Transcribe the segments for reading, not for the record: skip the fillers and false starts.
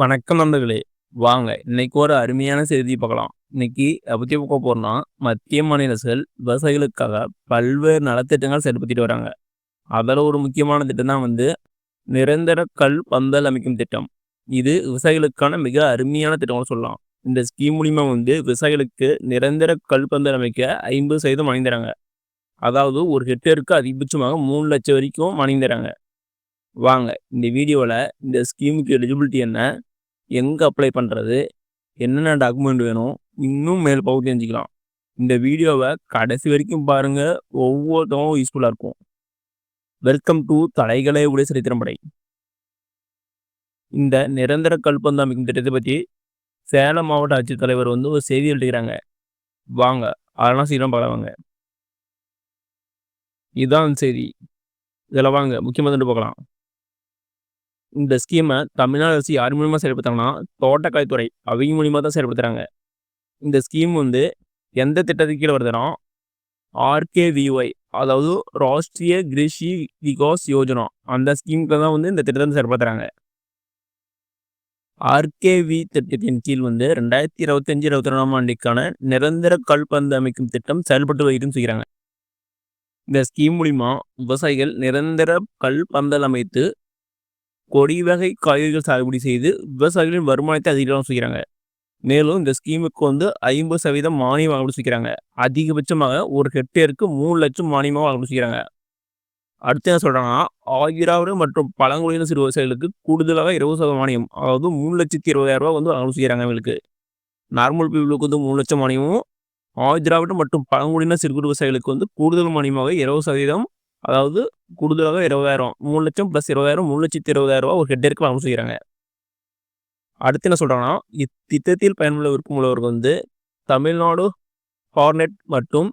வணக்கம் நண்பர்களே! வாங்க இன்னைக்கு ஒரு அருமையான செய்தி பார்க்கலாம். இன்னைக்கு எத பத்தி பார்க்க போறோம்னா, மத்திய மாநில அரசுகள் விவசாயிகளுக்காக பல்வேறு நலத்திட்டங்கள் செயல்படுத்திட்டு வராங்க. அதுல ஒரு முக்கியமான திட்டம் தான் நிரந்தர கல் பந்தல் அமைக்கும் திட்டம். இது விவசாயிகளுக்கான மிக அருமையான திட்டம்னு சொல்லலாம். இந்த ஸ்கீம் மூலியமா விவசாயிகளுக்கு நிரந்தர கல் பந்தல் அமைக்க 50% மானியம் தராங்க. அதாவது ஒரு ஹெக்டேருக்கு அதிகபட்சமாக 3,00,000 வரைக்கும் மானியம் தராங்க. வாங்க இந்த வீடியோல இந்த ஸ்கீமுக்கு எலிஜிபிலிட்டி என்ன? எங்க அப்ளை பண்றது? என்னென்ன டாக்குமெண்ட் வேணும்? இன்னும் மேல் பகுதி தெரிஞ்சுக்கலாம். இந்த வீடியோவ கடைசி வரைக்கும் பாருங்க. ஒவ்வொருத்தவும் யூஸ்ஃபுல்லா இருக்கும். வெல்கம் டூ தலைகளே உடைய சரித்திரம் படை. இந்த நிரந்தர கல்பந்து அமைக்கும் திட்டத்தை பத்தி சேலம் மாவட்ட ஆட்சித்தலைவர் ஒரு செய்தி எழுதுகிறாங்க. வாங்க அதெல்லாம் சீக்கிரம் பார்க்கலாங்க. இதான் செய்தி. இதில் வாங்க முக்கியமாக பார்க்கலாம். இந்த ஸ்கீமை தமிழ்நாடு அரசு யார் மூலியமா செயல்படுத்துறாங்கன்னா, தோட்டக்கலைத்துறை அவங்க மூலியமா தான் செயல்படுத்துறாங்க. இந்த ஸ்கீம் எந்த திட்டத்துக்கு கீழே வருதுன்னா, ஆர்கேவிஒய் அதாவது ராஷ்டிரிய கிருஷி விகாஸ் யோஜனா அந்த ஸ்கீமுக்கு தான் இந்த திட்டத்தை செயல்படுத்துறாங்க. ஆர்கேவி திட்டத்தின் கீழ் 2025-22ஆம் ஆண்டுக்கான நிரந்தர கல்பந்து அமைக்கும் திட்டம் செயல்பட்டு வருகிறதுன்னு சொல்கிறாங்க. இந்த ஸ்கீம் மூலியமா விவசாயிகள் நிரந்தர கல் பந்தல் அமைத்து கொடி வகை காய்கறிகள் சாகுபடி செய்து விவசாயிகளின் வருமானத்தை அதிகம் செய்கிறாங்க. மேலும் இந்த ஸ்கீமுக்கு 50% மானியம் வழங்க செய்கிறாங்க. அதிகபட்சமாக ஒரு ஹெக்டேருக்கு 3,00,000 மானியமாக வழங்க செய்கிறாங்க. அடுத்து என்ன சொல்றாங்கன்னா, ஆகிராவது மற்றும் பழங்குடியின சிறு விவசாயிகளுக்கு கூடுதலாக 20% மானியம், அதாவது 3,20,000 வழங்க செய்கிறாங்க. அவங்களுக்கு நார்மல் பீப்புளுக்கு 3,00,000 மானியமும், ஆதிராவிட மற்றும் பழங்குடியின சிறு குறு விவசாயிகளுக்கு கூடுதல் மானியமாக 20%, அதாவது கூடுதலாக 20,000, 3,00,000 + 20,000 3,20,000 ஒரு ஹெக்டேருக்கு வழங்க செய்கிறாங்க. அடுத்து என்ன சொல்றாங்கன்னா, இத்திட்டத்தில் பயனுள்ள விருப்பம் உள்ளவர்கள் தமிழ்நாடு ஹார்னெட் மற்றும்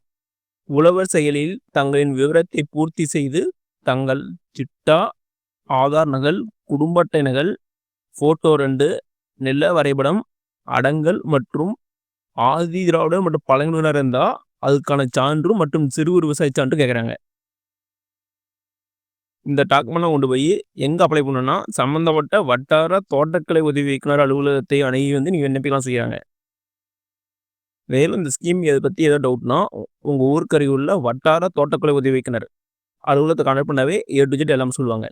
உழவர் செயலியில் தங்களின் விவரத்தை பூர்த்தி செய்து தங்கள் சிட்டா, ஆதார் நகல், குடும்ப அட்டை நகல், போட்டோ 2, நில வரைபடம், அடங்கல் மற்றும் ஆதி திராவிடர் மற்றும் பழங்குடியினர் இருந்தால் அதுக்கான சான்று மற்றும் சிறு விவசாய சான்று கேட்குறாங்க. இந்த டாக்குமெண்ட்லாம் கொண்டு போய் எங்கே அப்ளை பண்ணணும்னா, சம்மந்தப்பட்ட வட்டார தோட்டக்கலை உதவி இயக்குனர் அலுவலகத்தை அணுகி நீங்கள் விண்ணப்பிக்கலாம் செய்கிறாங்க. மேலும் இந்த ஸ்கீம் இதை பற்றி ஏதாவது டவுட்னா உங்கள் ஊருக்கு அருகில் உள்ள வட்டார தோட்டக்கலை உதவி இயக்குனர் அலுவலகத்தை கான்டாக்ட் பண்ணாவே A to Z எல்லாம் சொல்லுவாங்க.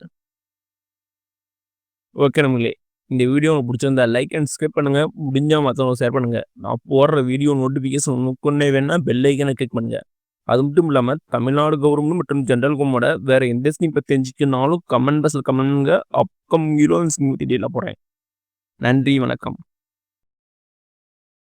ஓகே நம்மளே, இந்த வீடியோ உங்களுக்கு பிடிச்சிருந்தா லைக் அண்ட் சப்ஸ்கிரைப் பண்ணுங்கள். முடிஞ்சால் மற்றவங்க ஷேர் பண்ணுங்கள். நான் போடுற வீடியோ நோட்டிஃபிகேஷன் உங்களுக்குன்னே வேணா பெல் ஐக்கனை கிளிக் பண்ணுங்கள். அது மட்டும் இல்லாமல் தமிழ்நாடு கவர்மெண்ட் மற்றும் ஜென்ரல் கவர்மெண்டோட வேறு எந்த ஸ்கீம் பற்றி தெரிஞ்சுக்கனாலும் கமெண்ட் பாக்ஸில் கமெண்ட் பண்ணுங்க. அப்கமிங் வீடியோ ஸ்கீம் டீட்டெயிலாக போடுறேன். நன்றி, வணக்கம்.